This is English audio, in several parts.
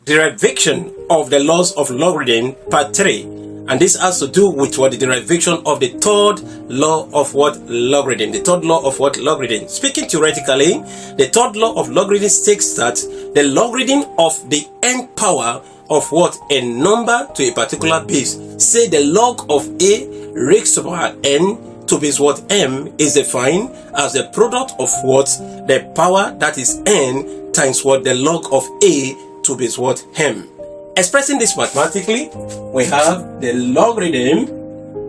Derivation of the laws of logarithm, part 3. And this has to do with what the derivation of the third law of what logarithm. The third law of what logarithm. Speaking theoretically, the third law of logarithm states that the logarithm of the n power of what a number to a particular base, say the log of a raised to power n to base what m, is defined as the product of what the power that is n times what the log of a to base what m. Expressing this mathematically, we have the logarithm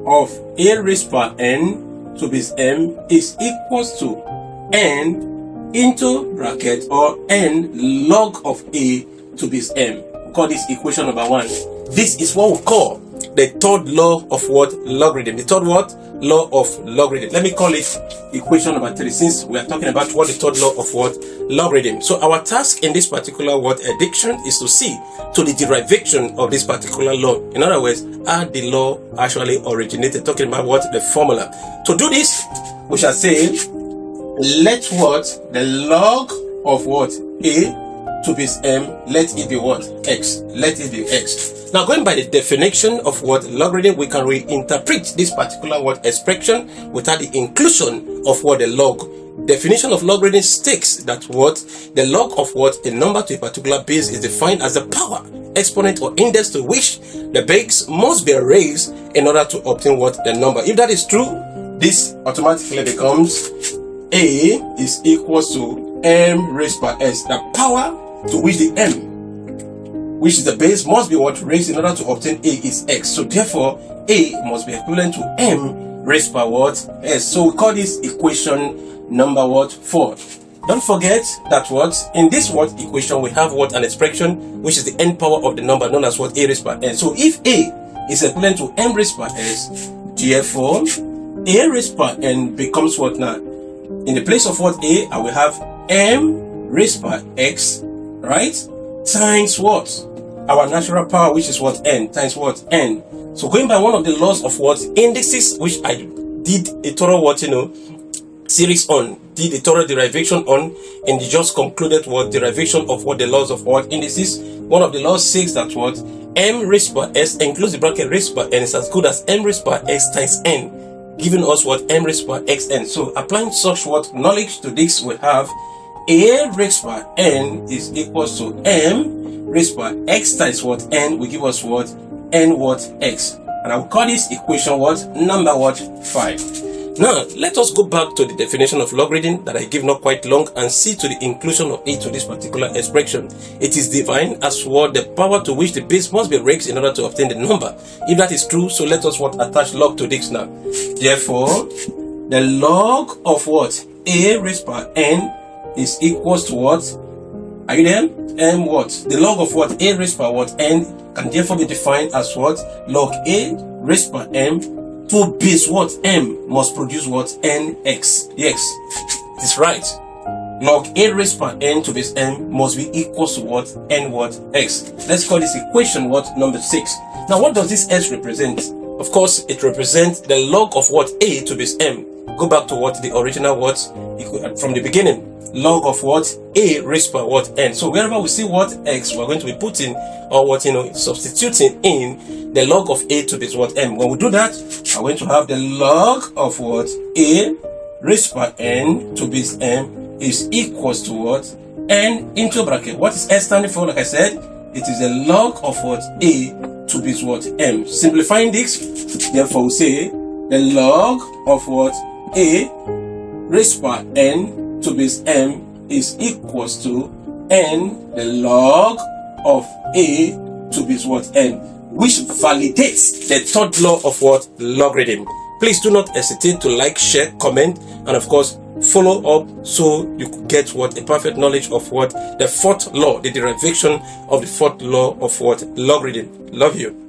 of a raised power n to base m is equals to n into bracket or n log of a to base m. We call this equation number 1. This is what we call the third law of what logarithm. The third what law of logarithm. Let me call it equation number 3, since we are talking about what the third law of what logarithm. So our task in this particular word addiction is to see to the derivation of this particular law. In other words, how the law actually originated, talking about what the formula. To do this, we shall say let what the log of what a to base m, let it be what x, let it be x. Now, going by the definition of what logarithm, we can reinterpret this particular word expression without the inclusion of what the log. Definition of logarithm states that what the log of what a number to a particular base is defined as the power, exponent, or index to which the base must be raised in order to obtain what the number. If that is true, this automatically becomes a is equals to m raised by s. The power to which the m, which is the base, must be what raised in order to obtain a is x. So therefore, a must be equivalent to m raised by what s. So we call this equation number what 4. Don't forget that what in this what equation we have what an expression which is the n power of the number known as what a raised by n. So if a is equivalent to m raised by s, therefore a raised by n becomes what now? In the place of what a, I will have m raised by x, right, times what? Our natural power, which is what n, times what n. So going by one of the laws of what indices, which I did a thorough what series on, did a thorough derivation on, and just concluded what derivation of what the laws of what indices. One of the laws says that what m raised by s includes the bracket raised by n is as good as m raised by x times n, giving us what m raised by xn. So applying such what knowledge to this, we have a raised by n is equals to m raised by x times what n will give us what n what x, and I will call this equation what number what 5. Now let us go back to the definition of logarithm that I give not quite long and see to the inclusion of it to this particular expression. It is defined as what the power to which the base must be raised in order to obtain the number. If that is true, so let us what attach log to this now. Therefore, the log of what a raised by n is equals to what? Are you there? M what? The log of what a raised by what n can therefore be defined as what? Log a raised by m to base what m must produce what nx. Yes, it is right. Log a raised by n to base m must be equals to what n what x. Let's call this equation what number 6. Now what does this s represent? Of course, it represents the log of what a to base m. Go back to what the original what from the beginning. Log of what a raised by what n. So wherever we see what x, we're going to be putting or what substituting in the log of a to base what m. When we do that, I'm going to have the log of what a raised by n to base m is equals to what n into bracket. What is s standing for? Like I said, it is the log of what a to base what m. Simplifying this, therefore we say the log of what a raised by n to base m is equals to n the log of a to base what n, which validates the third law of what logarithm. Please do not hesitate to like, share, comment, and of course follow up so you could get what a perfect knowledge of what the fourth law, the derivation of the fourth law of what logarithm. Love you.